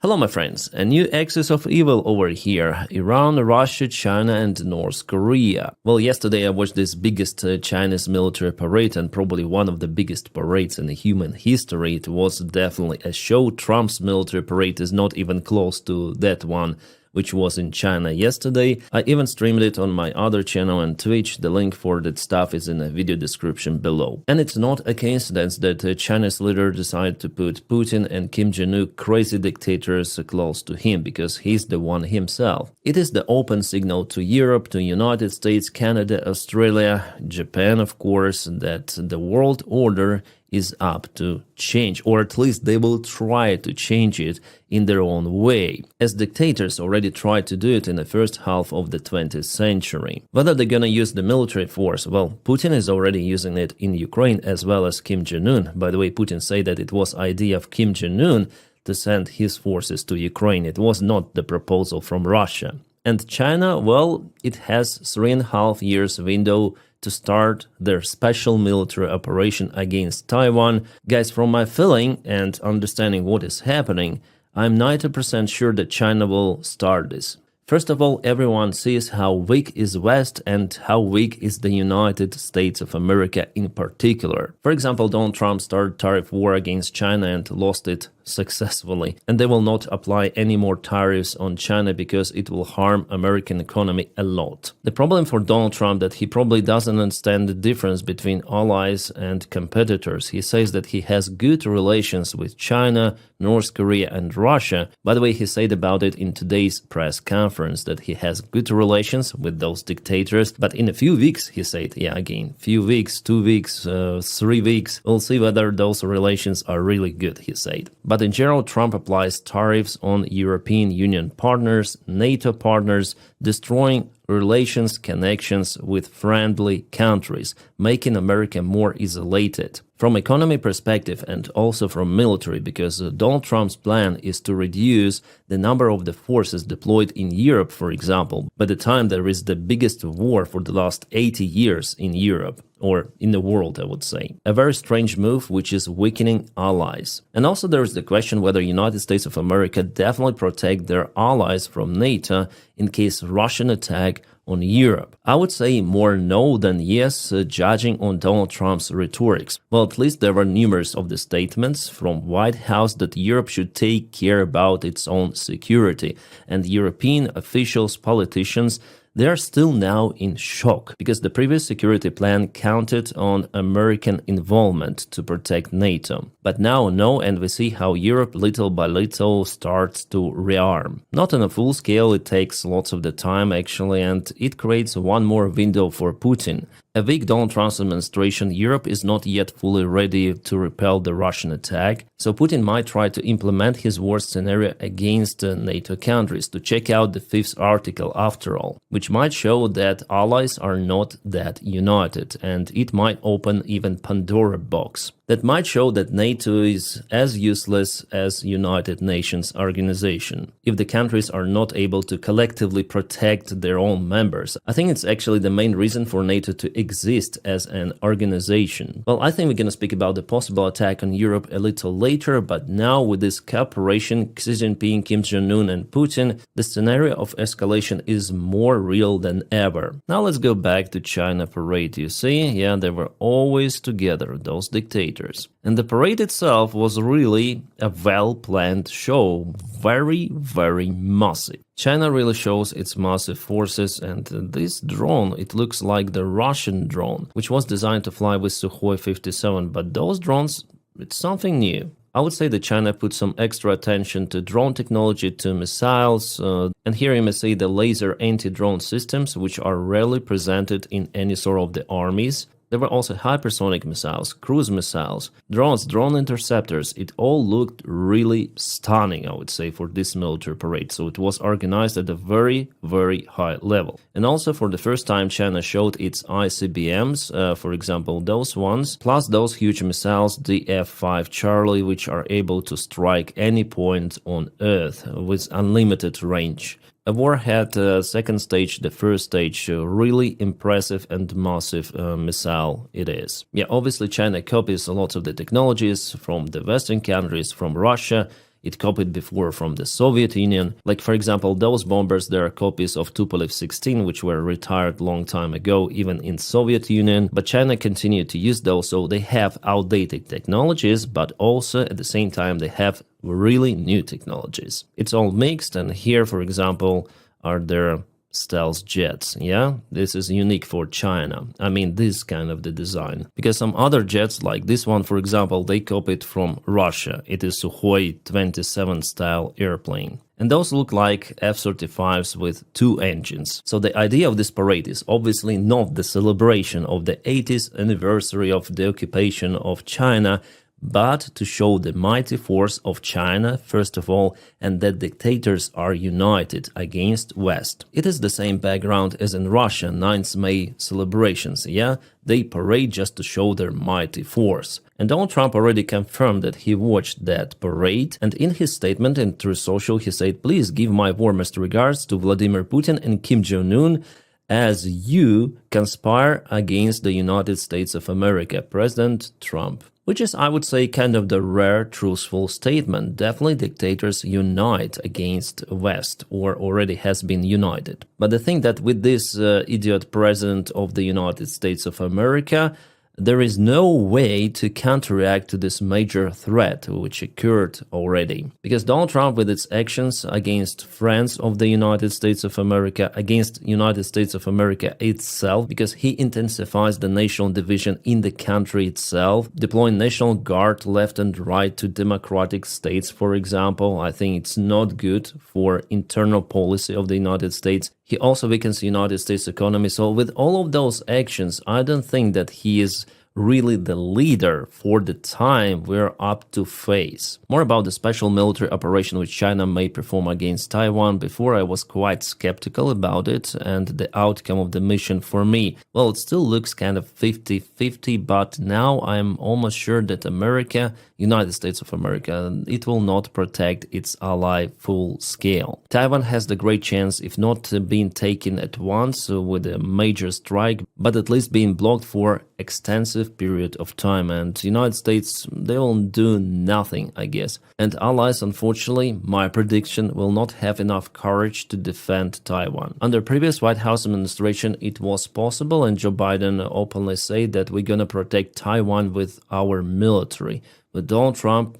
Hello my friends, a new axis of evil over here, Iran, Russia, China and North Korea. Well, yesterday I watched this biggest Chinese military parade and probably one of the biggest parades in human history. It was definitely a show. Trump's military parade is not even close to that one which was in China yesterday. I even streamed it on my other channel and Twitch. The link for that stuff is in the video description below. And it's not a coincidence that the Chinese leader decided to put Putin and Kim Jong-un, crazy dictators, close to him, because he's the one himself. It is the open signal to Europe, to United States, Canada, Australia, Japan, of course, that the world order is up to change, or at least they will try to change it in their own way, as dictators already tried to do it in the first half of the 20th century. Whether they're gonna use the military force, well, Putin is already using it in Ukraine as well as Kim Jong-un. By the way, Putin said that it was idea of Kim Jong-un to send his forces to Ukraine. It was not the proposal from Russia. And China, well, it has 3.5 years window to start their special military operation against Taiwan. Guys, from my feeling and understanding what is happening, I'm 90% sure that China will start this. First of all, everyone sees how weak is West and how weak is the United States of America in particular. For example, Donald Trump started tariff war against China and lost it successfully, and they will not apply any more tariffs on China because it will harm American economy a lot. The problem for Donald Trump that he probably doesn't understand the difference between allies and competitors. He says that he has good relations with China, North Korea and Russia. By the way, he said about it in today's press conference that he has good relations with those dictators, but in a few weeks, he said, yeah, again, few weeks, 2 weeks, 3 weeks, we'll see whether those relations are really good, he said. But in general, Trump applies tariffs on European Union partners, NATO partners, destroying relations, connections with friendly countries, making America more isolated. From economy perspective and also from military, because Donald Trump's plan is to reduce the number of the forces deployed in Europe, for example, by the time there is the biggest war for the last 80 years in Europe, or in the world, I would say. A very strange move, which is weakening allies. And also there is the question whether United States of America definitely protect their allies from NATO in case Russian attack on Europe. I would say more no than yes, judging on Donald Trump's rhetorics. Well, at least there were numerous of the statements from White House that Europe should take care about its own security. And European officials, politicians, they are still now in shock because the previous security plan counted on American involvement to protect NATO. But now no, and we see how Europe little by little starts to rearm. Not on a full scale, it takes lots of the time actually, and it creates one more window for Putin. A weak Donald Trump's administration, Europe is not yet fully ready to repel the Russian attack, so Putin might try to implement his worst scenario against NATO countries to check out the 5th article after all, which might show that allies are not that united, and it might open even Pandora box. That might show that NATO is as useless as United Nations organization. If the countries are not able to collectively protect their own members, I think it's actually the main reason for NATO to exist as an organization. Well, I think we're gonna speak about the possible attack on Europe a little later, but now with this cooperation, Xi Jinping, Kim Jong-un and Putin, the scenario of escalation is more real than ever. Now let's go back to China parade. You see, yeah, they were always together, those dictators. And the parade itself was really a well-planned show, very, very massive. China really shows its massive forces, and this drone, it looks like the Russian drone, which was designed to fly with Sukhoi 57, but those drones, it's something new. I would say that China put some extra attention to drone technology, to missiles, and here you may see the laser anti-drone systems, which are rarely presented in any sort of the armies. There were also hypersonic missiles, cruise missiles, drones, drone interceptors. It all looked really stunning, I would say, for this military parade. So it was organized at a very, very high level. And also for the first time, China showed its ICBMs, for example, those ones, plus those huge missiles, the F-5 Charlie, which are able to strike any point on Earth with unlimited range. A warhead second stage, the first stage, really impressive and massive missile it is. Yeah, obviously China copies a lot of the technologies from the Western countries, from Russia. it copied before from the Soviet Union. Like, for example, those bombers, they are copies of Tupolev-16, which were retired long time ago, even in Soviet Union. But China continued to use those, so they have outdated technologies, but also at the same time they have really new technologies. It's all mixed, and here, for example, are their stealth jets. Yeah, this is unique for China. I mean, this kind of the design, because some other jets like this one, for example, they copied from Russia. It is Sukhoi 27 style airplane. And those look like F-35s with 2 engines. So the idea of this parade is obviously not the celebration of the 80th anniversary of the occupation of China, but to show the mighty force of China, first of all, and that dictators are united against West. It is the same background as in Russia 9th May celebrations, yeah? They parade just to show their mighty force. And Donald Trump already confirmed that he watched that parade, and in his statement in Truth Social he said, "Please give my warmest regards to Vladimir Putin and Kim Jong-un as you conspire against the United States of America, President Trump." Which is, I would say, kind of the rare, truthful statement. Definitely dictators unite against West, or already has been united. But the thing that with this idiot president of the United States of America, there is no way to counteract to this major threat which occurred already. Because Donald Trump, with its actions against friends of the United States of America, against United States of America itself, because he intensifies the national division in the country itself, deploying National Guard left and right to democratic states, for example, I think it's not good for internal policy of the United States. He also weakens the United States economy. So with all of those actions, I don't think that he is really the leader for the time we're up to face. More about the special military operation which China may perform against Taiwan. Before, I was quite skeptical about it and the outcome of the mission for me. Well, it still looks kind of 50-50, but now I'm almost sure that America, United States of America, it will not protect its ally full scale. Taiwan has the great chance, if not being taken at once with a major strike, but at least being blocked for extensive period of time, and United States, they will do nothing, I guess. And allies, unfortunately, my prediction, will not have enough courage to defend Taiwan. Under previous White House administration, it was possible, and Joe Biden openly said that we're gonna protect Taiwan with our military. With Donald Trump,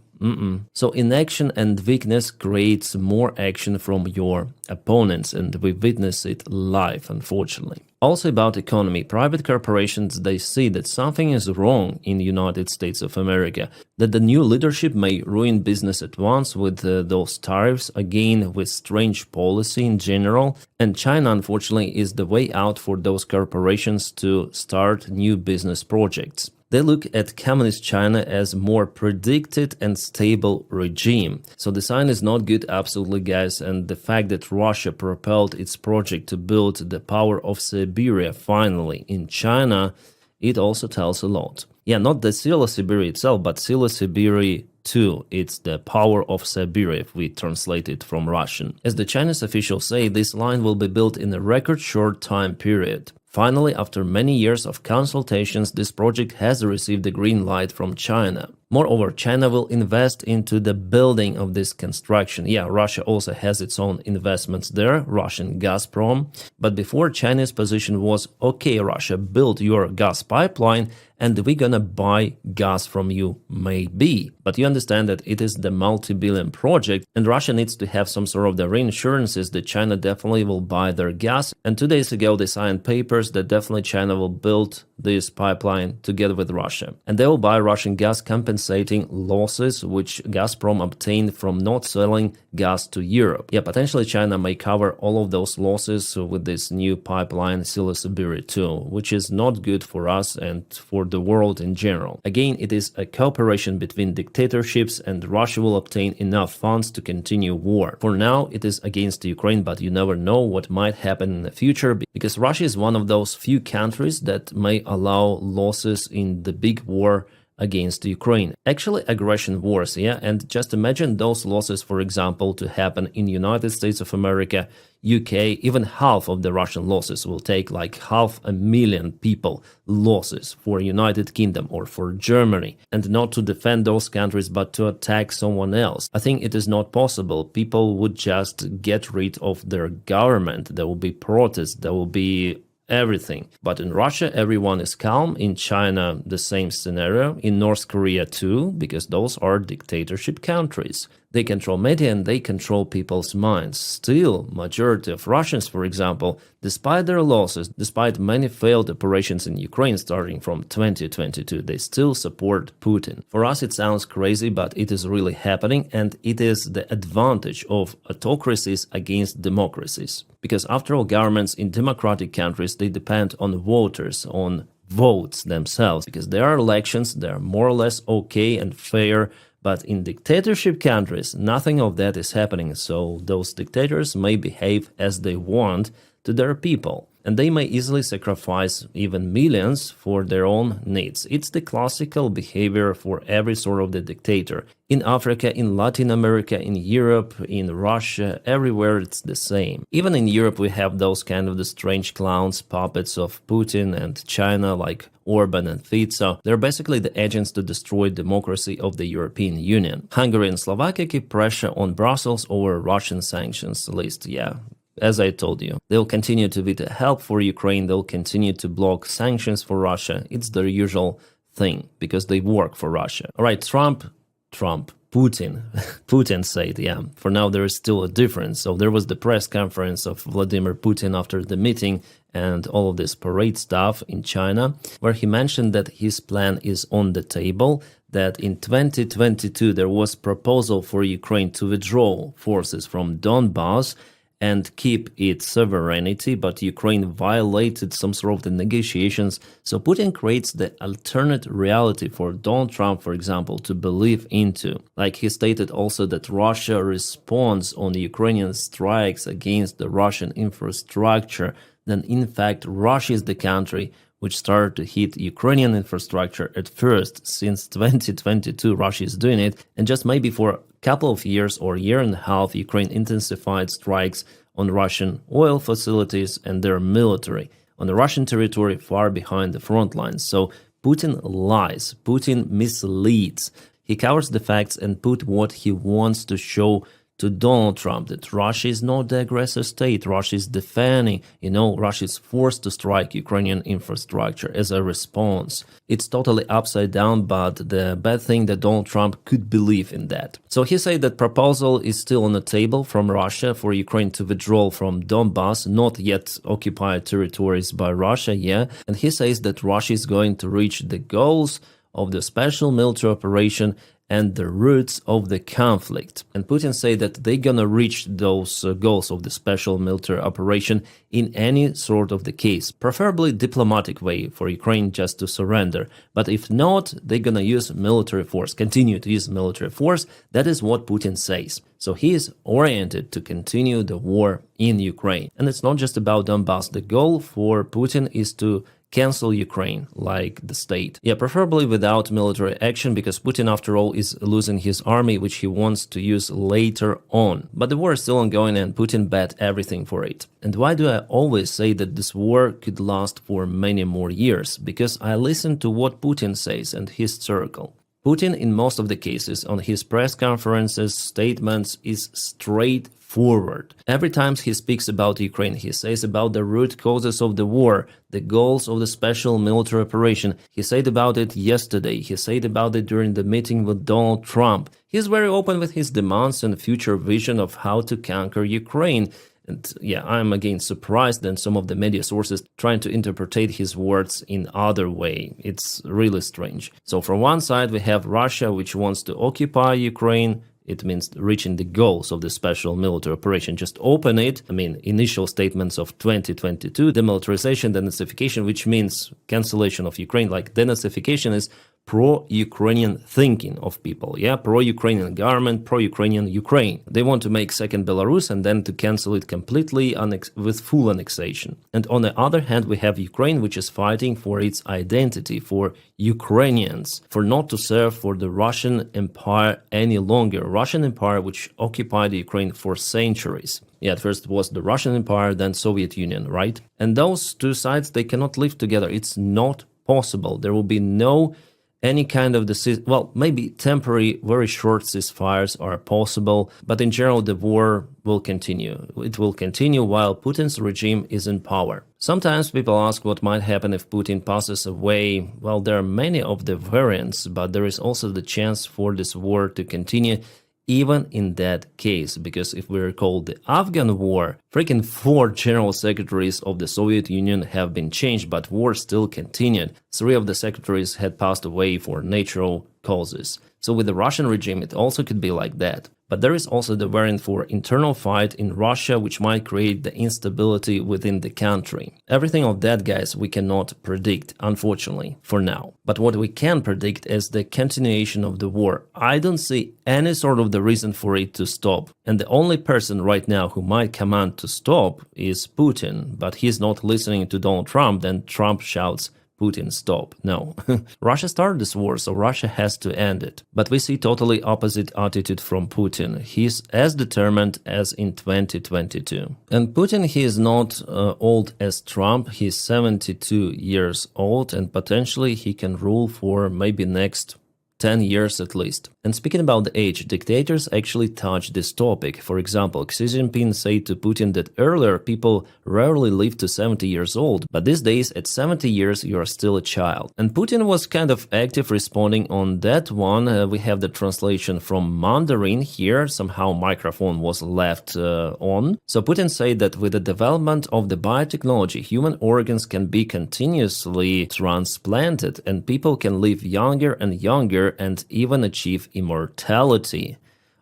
So inaction and weakness creates more action from your opponents, and we witness it live, unfortunately. Also about economy, private corporations, they see that something is wrong in the United States of America, that the new leadership may ruin business at once with those tariffs, again with strange policy in general, and China, unfortunately, is the way out for those corporations to start new business projects. They look at Communist China as more predicted and stable regime. So the sign is not good, absolutely, guys, and the fact that Russia propelled its project to build the power of Siberia finally in China, it also tells a lot. Yeah, not the Sila Siberia itself, but Sila Siberia 2. It's the power of Siberia, if we translate it from Russian. As the Chinese officials say, this line will be built in a record short time period. Finally, after many years of consultations, this project has received the green light from China. Moreover, China will invest into the building of this construction. Yeah, Russia also has its own investments there, Russian Gazprom. But before, China's position was, okay, Russia, build your gas pipeline and we're gonna buy gas from you, maybe. But you understand that it is the multi-billion project and Russia needs to have some sort of the reinsurances that China definitely will buy their gas. And 2 days ago, they signed papers that definitely China will build this pipeline together with Russia. And they will buy Russian gas, compensating losses which Gazprom obtained from not selling gas to Europe. Yeah, potentially China may cover all of those losses with this new pipeline, Sila Siberia 2, which is not good for us and for the world in general. Again, it is a cooperation between dictatorships and Russia will obtain enough funds to continue war. For now, it is against Ukraine, but you never know what might happen in the future because Russia is one of those few countries that may allow losses in the big war against Ukraine. Actually, aggression wars, yeah? And just imagine those losses, for example, to happen in United States of America, UK, even half of the Russian losses will take like 500,000 people losses for United Kingdom or for Germany, and not to defend those countries but to attack someone else. I think it is not possible. People would just get rid of their government. There will be protests, there will be everything. But in Russia, everyone is calm. In China, the same scenario. In North Korea too, because those are dictatorship countries. They control media and they control people's minds. Still, majority of Russians, for example, despite their losses, despite many failed operations in Ukraine starting from 2022, they still support Putin. For us, it sounds crazy, but it is really happening, and it is the advantage of autocracies against democracies. Because after all, governments in democratic countries, they depend on voters, on votes themselves, because there are elections, they are more or less okay and fair. But in dictatorship countries, nothing of that is happening, so those dictators may behave as they want to their people. And they may easily sacrifice even millions for their own needs. It's the classical behavior for every sort of the dictator. In Africa, in Latin America, in Europe, in Russia, everywhere it's the same. Even in Europe we have those kind of the strange clowns, puppets of Putin and China like Orban and Fico. They're basically the agents to destroy democracy of the European Union. Hungary and Slovakia keep pressure on Brussels over Russian sanctions list, yeah. As I told you, they'll continue to veto help for Ukraine, they'll continue to block sanctions for Russia. It's their usual thing, because they work for Russia. Alright, Putin. Putin said, yeah, for now there is still a difference. So there was the press conference of Vladimir Putin after the meeting and all of this parade stuff in China, where he mentioned that his plan is on the table, that in 2022 there was proposal for Ukraine to withdraw forces from Donbass and keep its sovereignty, but Ukraine violated some sort of the negotiations. So Putin creates the alternate reality for Donald Trump, for example, to believe into. Like he stated also that Russia responds on the Ukrainian strikes against the Russian infrastructure. Then in fact, Russia is the country which started to hit Ukrainian infrastructure at first. Since 2022, Russia is doing it, and just maybe for a couple of years or a year and a half, Ukraine intensified strikes on Russian oil facilities and their military on the Russian territory far behind the front lines. So Putin lies, Putin misleads, he covers the facts and put what he wants to show to Donald Trump, that Russia is not the aggressor state, Russia is defending, Russia is forced to strike Ukrainian infrastructure as a response. It's totally upside down, but the bad thing that Donald Trump could believe in that. So he said that proposal is still on the table from Russia for Ukraine to withdraw from Donbass, not yet occupied territories by Russia, yeah, and he says that Russia is going to reach the goals of the special military operation and the roots of the conflict. And Putin said that they're gonna reach those goals of the special military operation in any sort of the case, preferably diplomatic way for Ukraine just to surrender. But if not, they're gonna use military force, continue to use military force. That is what Putin says. So he is oriented to continue the war in Ukraine. And it's not just about Donbass. The goal for Putin is to cancel Ukraine, like the state. Yeah, preferably without military action, because Putin, after all, is losing his army, which he wants to use later on. But the war is still ongoing and Putin bet everything for it. And why do I always say that this war could last for many more years? Because I listen to what Putin says and his circle. Putin, in most of the cases, on his press conferences, statements, is straightforward. Every time he speaks about Ukraine, he says about the root causes of the war, the goals of the special military operation. He said about it yesterday. He said about it during the meeting with Donald Trump. He's very open with his demands and future vision of how to conquer Ukraine. And yeah, I'm again surprised that some of the media sources trying to interpret his words in other way. It's really strange. So from one side we have Russia, which wants to occupy Ukraine. It means reaching the goals of the special military operation. Just open it. Initial statements of 2022, demilitarization, denazification, which means cancellation of Ukraine. Like denazification is pro-Ukrainian thinking of people, yeah, pro-Ukrainian government, pro-Ukrainian Ukraine. They want to make second Belarus and then to cancel it completely with full annexation. And on the other hand, we have Ukraine, which is fighting for its identity, for Ukrainians, for not to serve for the Russian Empire any longer. Russian Empire, which occupied Ukraine for centuries. Yeah, at first it was the Russian Empire, then Soviet Union, right? And those two sides, they cannot live together. It's not possible. There will be no any kind of well, maybe temporary, very short ceasefires are possible, but in general, the war will continue. It will continue while Putin's regime is in power. Sometimes people ask what might happen if Putin passes away. Well, there are many of the variants, but there is also the chance for this war to continue even in that case, because if we recall the Afghan war, freaking 4 general secretaries of the Soviet Union have been changed, but war still continued. 3 of the secretaries had passed away for natural causes. So with the Russian regime, it also could be like that. But there is also the variant for internal fight in Russia, which might create the instability within the country. Everything of that, guys, we cannot predict, unfortunately, for now. But what we can predict is the continuation of the war. I don't see any sort of the reason for it to stop. And the only person right now who might command to stop is Putin. But he's not listening to Donald Trump, then Trump shouts, Putin, stop. No. Russia started this war, so Russia has to end it. But we see totally opposite attitude from Putin. He's as determined as in 2022. And Putin, he is not old as Trump. He's 72 years old, and potentially he can rule for maybe next 10 years at least. And speaking about the age, dictators actually touch this topic. For example, Xi Jinping said to Putin that earlier people rarely lived to 70 years old, but these days at 70 years you are still a child. And Putin was kind of active responding on that one. We have the translation from Mandarin here. Somehow microphone was left on. So Putin said that with the development of the biotechnology, human organs can be continuously transplanted and people can live younger and younger and even achieve immortality.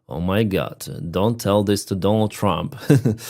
Oh my God, don't tell this to Donald Trump.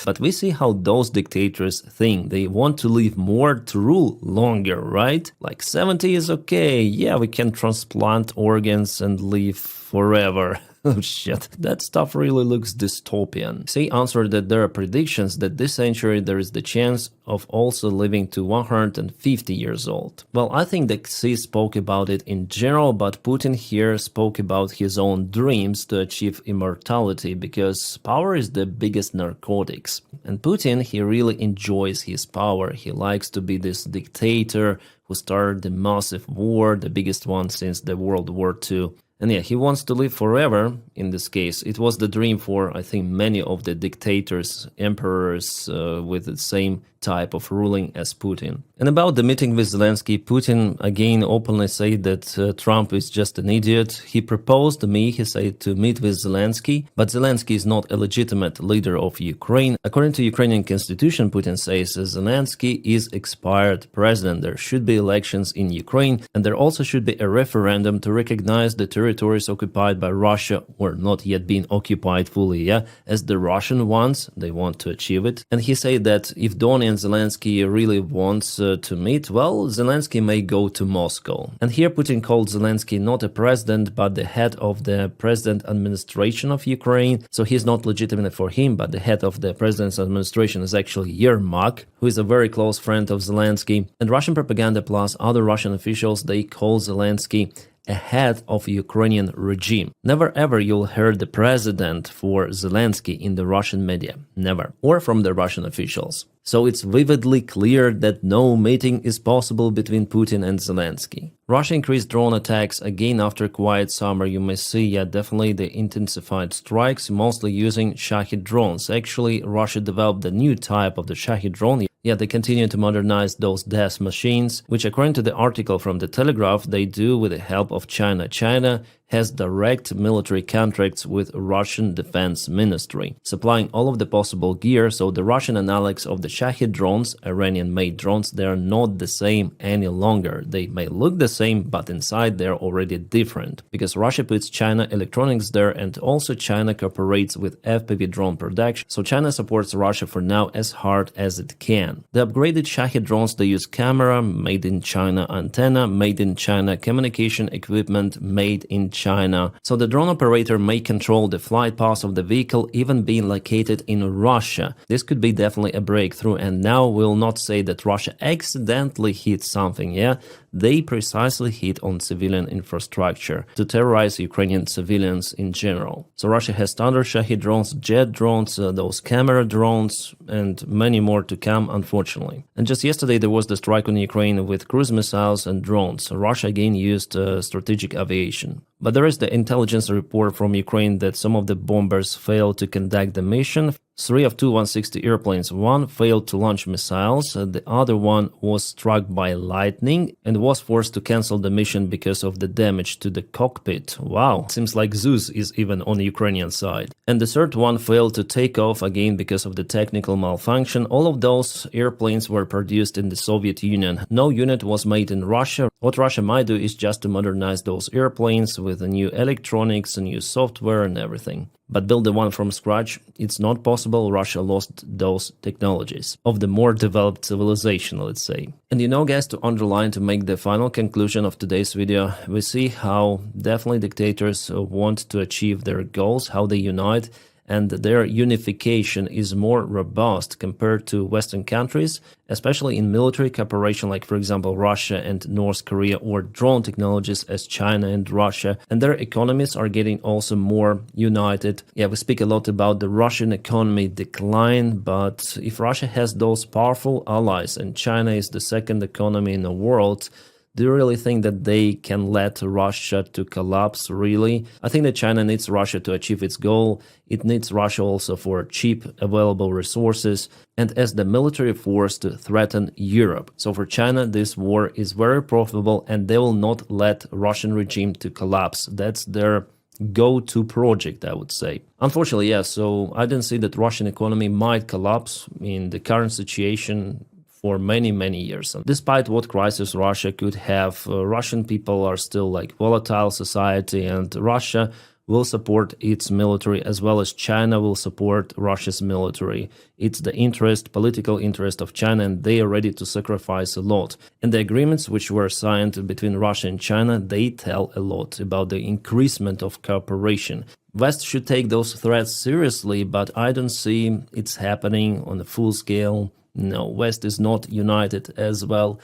But we see how those dictators think. They want to live more to rule longer, right? Like 70 is okay. Yeah, we can transplant organs and live forever. Oh shit, that stuff really looks dystopian. Xi answered that there are predictions that this century there is the chance of also living to 150 years old. Well, I think that Xi spoke about it in general, but Putin here spoke about his own dreams to achieve immortality, because power is the biggest narcotics. And Putin, he really enjoys his power. He likes to be this dictator who started the massive war, the biggest one since the World War II. And yeah, he wants to live forever, in this case. It was the dream for, I think, many of the dictators, emperors with the same type of ruling as Putin. And about the meeting with Zelensky, Putin again openly said that Trump is just an idiot. He proposed to me, he said, to meet with Zelensky, but Zelensky is not a legitimate leader of Ukraine. According to Ukrainian constitution, Putin says Zelensky is expired president. There should be elections in Ukraine, and there also should be a referendum to recognize the territories occupied by Russia or not yet being occupied fully, yeah, as the Russian ones. They want to achieve it. And he said that if Donny and Zelensky really wants to meet, well, Zelensky may go to Moscow. And here Putin called Zelensky not a president, but the head of the president administration of Ukraine. So he's not legitimate for him, but the head of the president's administration is actually Yermak, who is a very close friend of Zelensky. And Russian propaganda plus other Russian officials, they call Zelensky a head of Ukrainian regime. Never ever you'll hear the president for Zelensky in the Russian media. Never. Or from the Russian officials. So it's vividly clear that no meeting is possible between Putin and Zelensky. Russia increased drone attacks again after quiet summer. You may see, yeah, definitely the intensified strikes, mostly using Shahid drones. Actually, Russia developed a new type of the Shahid drone. Yeah, they continue to modernize those death machines, which according to the article from the Telegraph, they do with the help of China. China has direct military contracts with Russian Defense Ministry, supplying all of the possible gear, so the Russian analogs of the Shahid drones, Iranian-made drones, they are not the same any longer. They may look the same, but inside they're already different, because Russia puts China electronics there, and also China cooperates with FPV drone production, so China supports Russia for now as hard as it can. The upgraded Shahid drones, they use camera, made in China, antenna, made in China, communication equipment, made in China. So the drone operator may control the flight path of the vehicle, even being located in Russia. This could be definitely a breakthrough, and now we'll not say that Russia accidentally hit something, yeah? They precisely hit on civilian infrastructure to terrorize Ukrainian civilians in general. So Russia has standard Shahid drones, jet drones, those camera drones, and many more to come, unfortunately. And just yesterday there was the strike on Ukraine with cruise missiles and drones. Russia again used strategic aviation. But there is the intelligence report from Ukraine that some of the bombers failed to conduct the mission. 3 of 2 airplanes, one failed to launch missiles, the other one was struck by lightning and was forced to cancel the mission because of the damage to the cockpit. Wow, seems like Zeus is even on the Ukrainian side. And the third one failed to take off again because of the technical malfunction. All of those airplanes were produced in the Soviet Union. No unit was made in Russia. What Russia might do is just to modernize those airplanes with the new electronics, new software and everything. But build the one from scratch, it's not possible. Russia lost those technologies of the more developed civilization, let's say. And you know, guys, to underline, to make the final conclusion of today's video, we see how definitely dictators want to achieve their goals, how they unite, and their unification is more robust compared to Western countries, especially in military cooperation, like for example Russia and North Korea, or drone technologies as China and Russia, and their economies are getting also more united. Yeah, we speak a lot about the Russian economy decline, but if Russia has those powerful allies and China is the second economy in the world, do you really think that they can let Russia to collapse, really? I think that China needs Russia to achieve its goal. It needs Russia also for cheap, available resources, and as the military force to threaten Europe. So for China, this war is very profitable, and they will not let Russian regime to collapse. That's their go-to project, I would say. Unfortunately, yeah, so I don't see that Russian economy might collapse in the current situation for many years. And despite what crisis Russia could have, Russian people are still like volatile society, and Russia will support its military as well as China will support Russia's military. It's the interest, political interest of China, and they are ready to sacrifice a lot. And the agreements which were signed between Russia and China, they tell a lot about the increasement of cooperation. West should take those threats seriously, but I don't see it's happening on a full scale. No, West is not united as well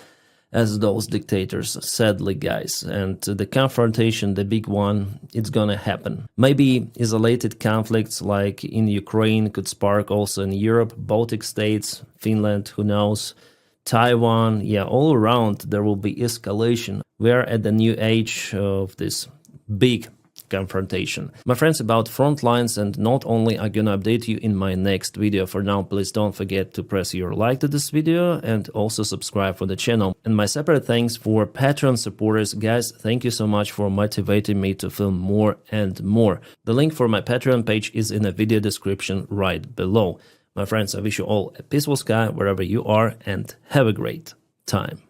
as those dictators, sadly, guys. And the confrontation, the big one, it's gonna happen. Maybe isolated conflicts like in Ukraine could spark also in Europe, Baltic states, Finland, who knows, Taiwan, yeah, all around there will be escalation. We're at the new age of this big confrontation. My friends, about front lines, and not only I'm gonna update you in my next video. For now, please don't forget to press your like to this video and also subscribe for the channel. And my separate thanks for Patreon supporters. Guys, thank you so much for motivating me to film more and more. The link for my Patreon page is in the video description right below. My friends, I wish you all a peaceful sky wherever you are, and have a great time.